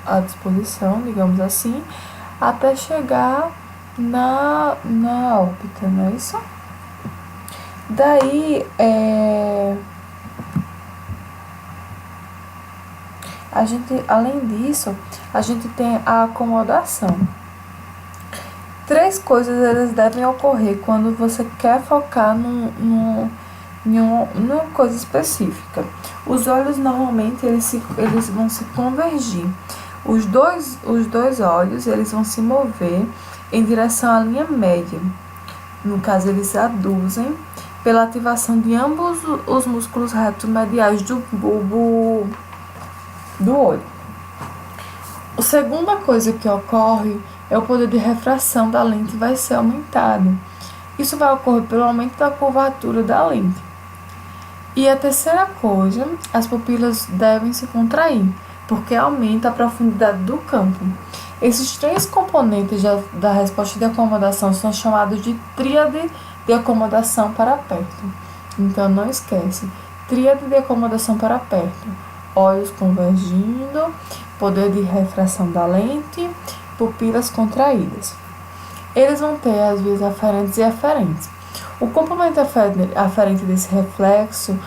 Speaker 1: à disposição, digamos assim, até chegar na órbita, não é isso? Daí, além disso, a gente tem a acomodação. 3 coisas elas devem ocorrer quando você quer focar numa coisa específica. Os olhos normalmente eles vão se convergir. Os dois olhos eles vão se mover em direção à linha média. No caso, eles aduzem pela ativação de ambos os músculos retomediais do bulbo do olho. A segunda coisa que ocorre é o poder de refração da lente vai ser aumentado. Isso vai ocorrer pelo aumento da curvatura da lente. E a terceira coisa, as pupilas devem se contrair, porque aumenta a profundidade do campo. Esses 3 componentes da resposta de acomodação são chamados de tríade de acomodação para perto. Então, não esquece, tríade de acomodação para perto. Olhos convergindo, poder de refração da lente, pupilas contraídas. Eles vão ter as vias aferentes e aferentes. O complemento aferente desse reflexo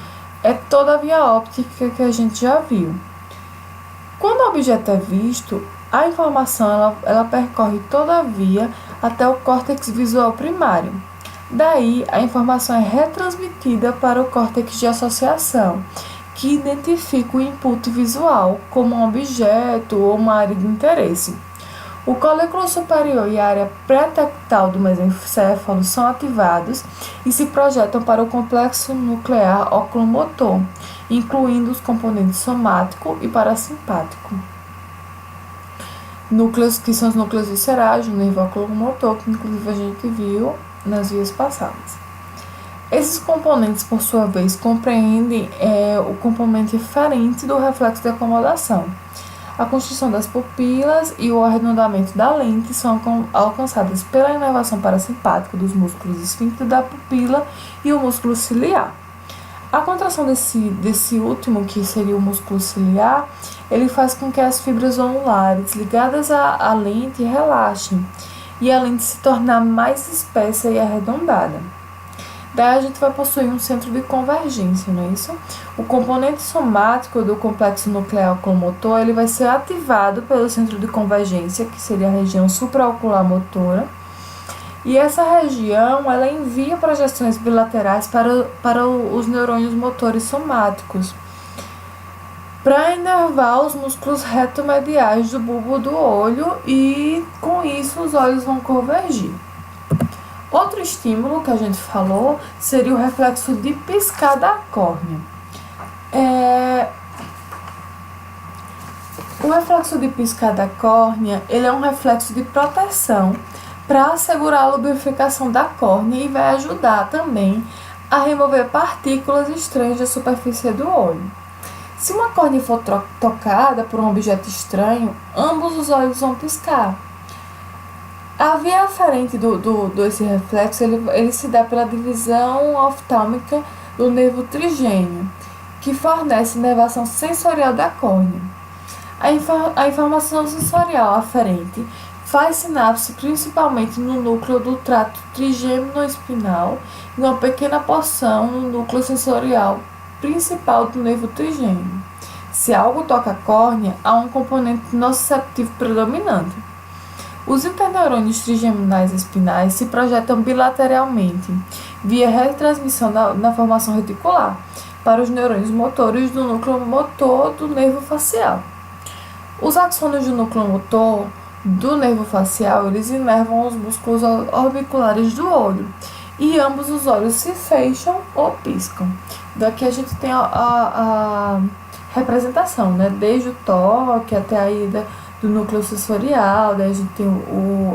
Speaker 1: é toda a via óptica que a gente já viu. Quando o objeto é visto, a informação ela percorre toda a via até o córtex visual primário. Daí, a informação é retransmitida para o córtex de associação, que identifica o input visual como um objeto ou uma área de interesse. O colículo superior e a área pré-tectal do mesencéfalo são ativados e se projetam para o complexo nuclear oculomotor, incluindo os componentes somático e parasimpático. Núcleos que são os núcleos viscerais, o nervo oculomotor, que inclusive a gente viu nas vias passadas. Esses componentes, por sua vez, compreendem o componente eferente do reflexo de acomodação. A construção das pupilas e o arredondamento da lente são alcançadas pela inervação parasimpática dos músculos esfíncter da pupila e o músculo ciliar. A contração desse último, que seria o músculo ciliar, ele faz com que as fibras onulares ligadas à lente relaxem e a lente se tornar mais espessa e arredondada. Daí a gente vai possuir um centro de convergência, não é isso? O componente somático do complexo nuclear oculomotor ele vai ser ativado pelo centro de convergência, que seria a região supraocular motora. E essa região ela envia projeções bilaterais para os neurônios motores somáticos, para inervar os músculos retomediais do bulbo do olho e, com isso, os olhos vão convergir. Outro estímulo que a gente falou seria o reflexo de piscar da córnea. O reflexo de piscar da córnea ele é um reflexo de proteção para assegurar a lubrificação da córnea e vai ajudar também a remover partículas estranhas da superfície do olho. Se uma córnea for tocada por um objeto estranho, ambos os olhos vão piscar. A via aferente desse reflexo ele se dá pela divisão oftálmica do nervo trigêmeo, que fornece inervação sensorial da córnea. A informação sensorial aferente faz sinapse principalmente no núcleo do trato trigêmeo-espinal e uma pequena porção no núcleo sensorial principal do nervo trigêmeo. Se algo toca a córnea, há um componente nociceptivo predominante. Os interneurônios trigeminais espinais se projetam bilateralmente, via retransmissão na formação reticular, para os neurônios motores do núcleo motor do nervo facial. Os axônios do núcleo motor do nervo facial, eles inervam os músculos orbiculares do olho, e ambos os olhos se fecham ou piscam. Daqui a gente tem a representação, né? Desde o toque até a ida do núcleo sensorial, daí a gente tem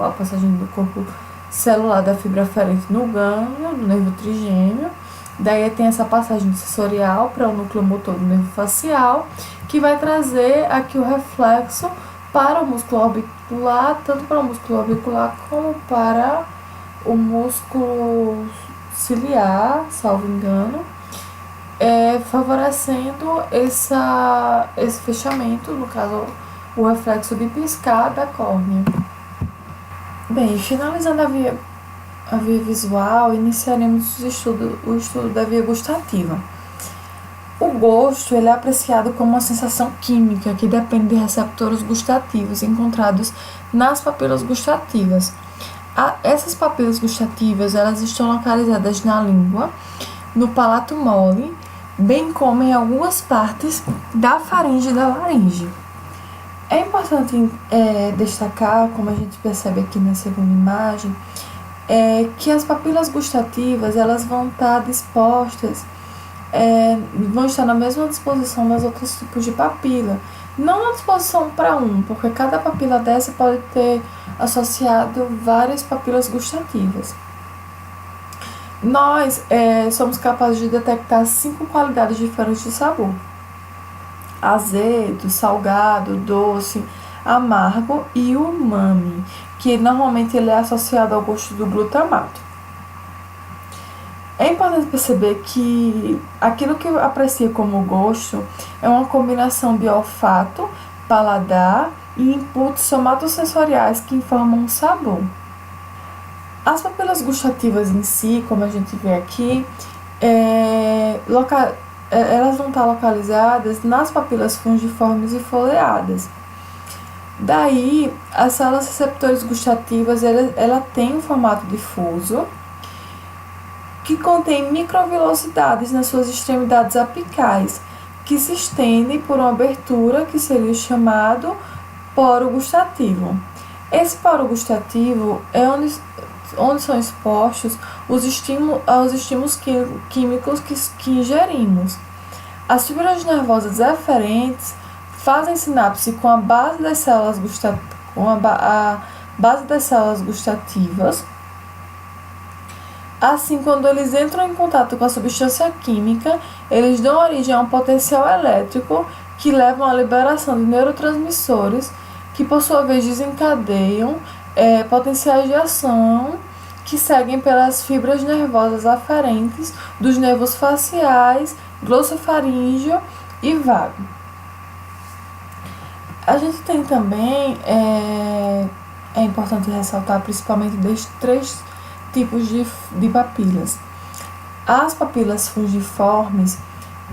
Speaker 1: a passagem do corpo celular da fibra aferente no gânglio, do nervo trigêmeo. Daí tem essa passagem sensorial para o núcleo motor do nervo facial, que vai trazer aqui o reflexo para o músculo orbicular, tanto para o músculo orbicular como para o músculo ciliar, salvo engano, favorecendo esse fechamento, no caso, o reflexo de piscar da córnea. Bem, finalizando a via visual, iniciaremos o estudo da via gustativa. O gosto ele é apreciado como uma sensação química que depende de receptores gustativos encontrados nas papilas gustativas. Essas papilas gustativas elas estão localizadas na língua, no palato mole, bem como em algumas partes da faringe e da laringe. É importante destacar, como a gente percebe aqui na segunda imagem, que as papilas gustativas elas vão estar dispostas, vão estar na mesma disposição das outros tipos de papila. Não na disposição para porque cada papila dessa pode ter associado várias papilas gustativas. Nós somos capazes de detectar 5 qualidades diferentes de sabor: azedo, salgado, doce, amargo e umami, que normalmente ele é associado ao gosto do glutamato. É importante perceber que aquilo que aprecia como gosto é uma combinação de olfato, paladar e inputs somatosensoriais que informam o sabor. As papilas gustativas em si, como a gente vê aqui, elas vão estar localizadas nas papilas fungiformes e foliadas. Daí, as células receptores gustativas, ela tem um formato difuso, que contém microvilosidades nas suas extremidades apicais, que se estendem por uma abertura que seria chamado poro gustativo. Esse poro gustativo é onde são expostos os estímulos químicos que ingerimos. As fibras nervosas eferentes fazem sinapse com a base das células gustativas. Assim, quando eles entram em contato com a substância química, eles dão origem a um potencial elétrico que leva à liberação de neurotransmissores que, por sua vez, desencadeiam potenciais de ação que seguem pelas fibras nervosas aferentes dos nervos faciais, glossofaríngeo e vago. A gente tem também, é importante ressaltar, principalmente destes 3 tipos de papilas. As papilas fungiformes,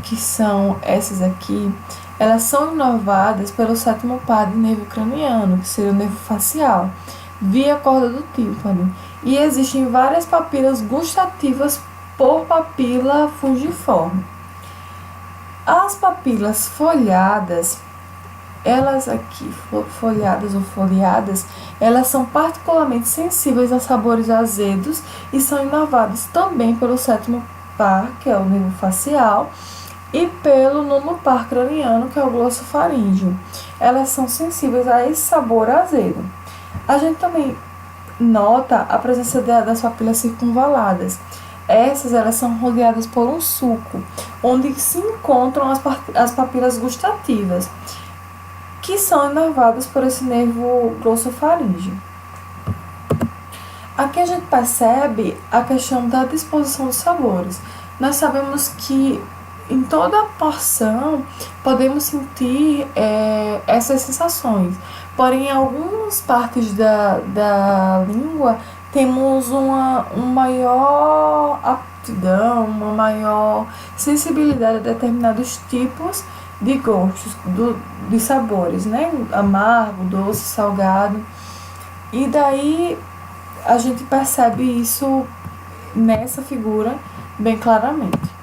Speaker 1: que são essas aqui, elas são inervadas pelo 7º par de nervo craniano, que seria o nervo facial, via corda do tímpano. E existem várias papilas gustativas por papila fungiforme. As papilas folhadas, elas aqui, folhadas ou foliadas, elas são particularmente sensíveis a sabores azedos e são inervadas também pelo 7º par, que é o nervo facial, e pelo 9º par craniano, que é o glossofaríngeo. Elas são sensíveis a esse sabor azedo. A gente também nota a presença das papilas circunvaladas. Elas são rodeadas por um sulco, onde se encontram as papilas gustativas, que são inervadas por esse nervo glossofaríngeo. Aqui a gente percebe a questão da disposição dos sabores. Nós sabemos que em toda a porção podemos sentir essas sensações, porém em algumas partes da língua temos um maior aptidão, uma maior sensibilidade a determinados tipos de gostos, de sabores, né? Amargo, doce, salgado. E daí a gente percebe isso nessa figura bem claramente.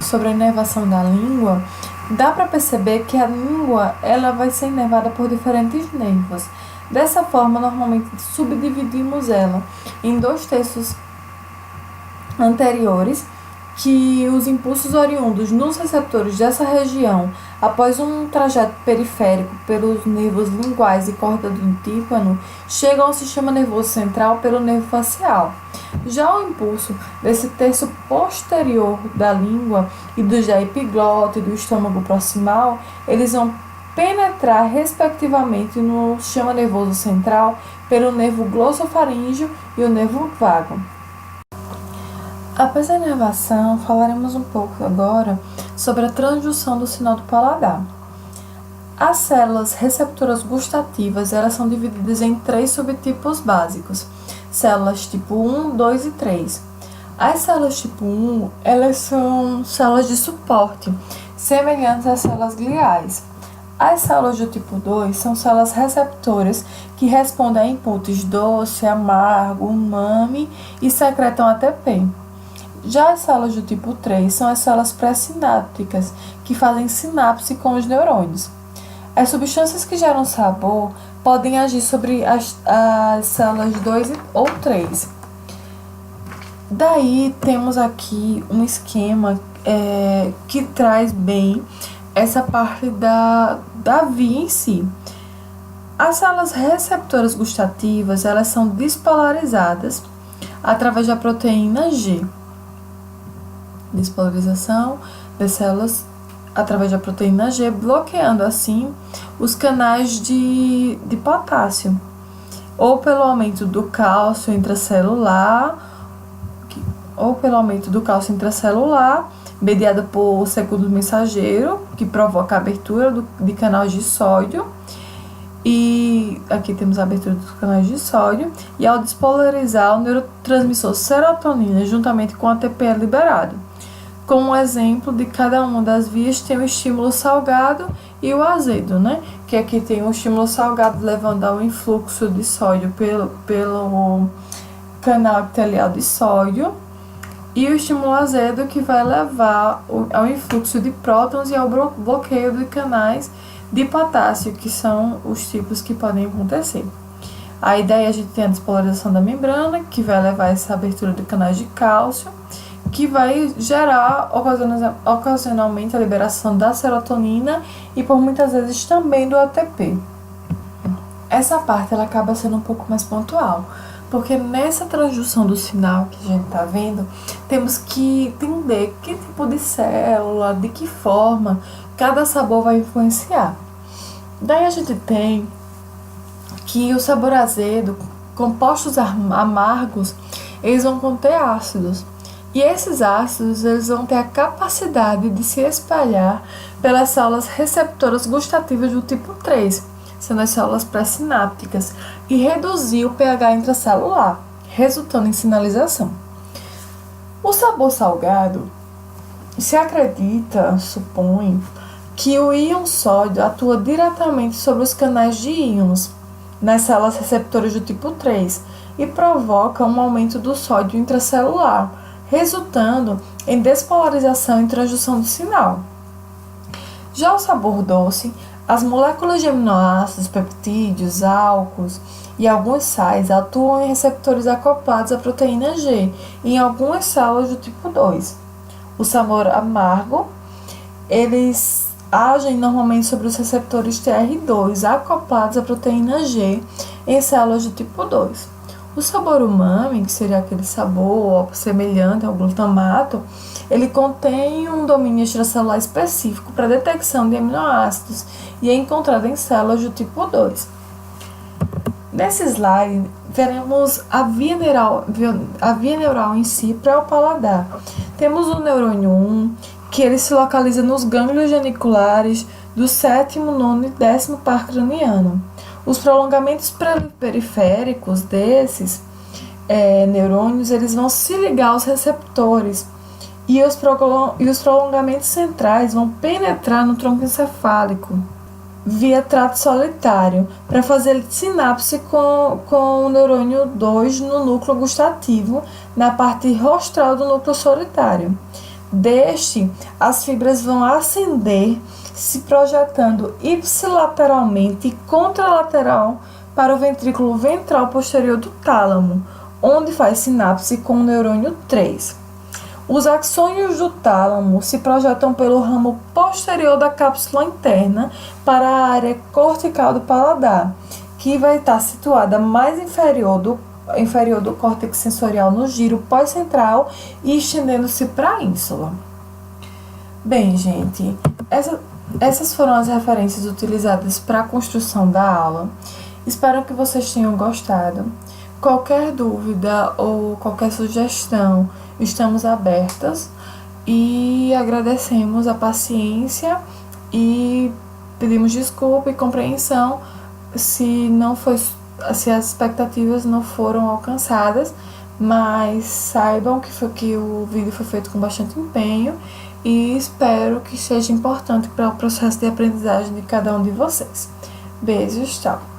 Speaker 1: Sobre a inervação da língua, dá para perceber que a língua ela vai ser inervada por diferentes nervos. Dessa forma, normalmente subdividimos ela em 2 terços anteriores, que os impulsos oriundos nos receptores dessa região, após um trajeto periférico pelos nervos linguais e corda do tímpano, chegam ao sistema nervoso central pelo nervo facial. Já o impulso desse terço posterior da língua e dos da epiglote e do estômago proximal, eles vão penetrar respectivamente no sistema nervoso central pelo nervo glossofaríngeo e o nervo vago. Após a inervação, falaremos um pouco agora sobre a transdução do sinal do paladar. As células receptoras gustativas elas são divididas em 3 subtipos básicos, células tipo 1, 2 e 3. As células tipo 1 elas são células de suporte, semelhantes às células gliais. As células do tipo 2 são células receptoras que respondem a inputs doce, amargo, umami e secretam ATP. Já as células do tipo 3 são as células pré-sinápticas, que fazem sinapse com os neurônios. As substâncias que geram sabor podem agir sobre as células 2 ou 3. Daí temos aqui um esquema que traz bem essa parte da via em si. As células receptoras gustativas elas são despolarizadas através da proteína G. Despolarização das células através da proteína G, bloqueando assim os canais de potássio, ou pelo aumento do cálcio intracelular, mediado por segundo mensageiro, que provoca a abertura de canais de sódio. E aqui temos a abertura dos canais de sódio, e ao despolarizar, o neurotransmissor serotonina, juntamente com a ATP, é liberado. Como um exemplo de cada uma das vias, tem o estímulo salgado e o azedo, né? Que aqui tem o estímulo salgado levando ao influxo de sódio pelo canal epitelial de sódio, e o estímulo azedo que vai levar ao influxo de prótons e ao bloqueio de canais de potássio, que são os tipos que podem acontecer. Aí daí a gente tem a despolarização da membrana, que vai levar a essa abertura de canais de cálcio, que vai gerar ocasionalmente a liberação da serotonina e por muitas vezes também do ATP. Essa parte ela acaba sendo um pouco mais pontual, porque nessa transdução do sinal que a gente está vendo, temos que entender que tipo de célula, de que forma cada sabor vai influenciar. Daí a gente tem que o sabor azedo, compostos amargos, eles vão conter ácidos. E esses ácidos eles vão ter a capacidade de se espalhar pelas células receptoras gustativas do tipo 3, sendo as células pré-sinápticas, e reduzir o pH intracelular, resultando em sinalização. O sabor salgado, se acredita, supõe, que o íon sódio atua diretamente sobre os canais de íons nas células receptoras do tipo 3 e provoca um aumento do sódio intracelular, resultando em despolarização e transdução do sinal. Já o sabor doce, as moléculas de aminoácidos, peptídeos, álcools e alguns sais atuam em receptores acoplados à proteína G em algumas células do tipo 2. O sabor amargo, eles agem normalmente sobre os receptores TR2 acoplados à proteína G em células do tipo 2. O sabor umami, que seria aquele sabor semelhante ao glutamato, ele contém um domínio extracelular específico para detecção de aminoácidos e é encontrado em células do tipo 2. Nesse slide, veremos a via neural em si para o paladar. Temos o neurônio 1, que ele se localiza nos gânglios geniculares do 7º, 9º e 10º par craniano. Os prolongamentos periféricos desses neurônios, eles vão se ligar aos receptores e os prolongamentos centrais vão penetrar no tronco encefálico via trato solitário para fazer sinapse com o neurônio 2 no núcleo gustativo, na parte rostral do núcleo solitário. Deste, as fibras vão ascender, se projetando ipsilateralmente e contralateral para o ventrículo ventral posterior do tálamo, onde faz sinapse com o neurônio 3. Os axônios do tálamo se projetam pelo ramo posterior da cápsula interna para a área cortical do paladar, que vai estar situada mais inferior do córtex sensorial no giro pós-central e estendendo-se para a ínsula. Bem, gente, essas foram as referências utilizadas para a construção da aula. Espero que vocês tenham gostado. Qualquer dúvida ou qualquer sugestão, estamos abertas e agradecemos a paciência e pedimos desculpa e compreensão se as expectativas não foram alcançadas, mas saibam que o vídeo foi feito com bastante empenho e espero que seja importante para o processo de aprendizagem de cada um de vocês. Beijos, tchau!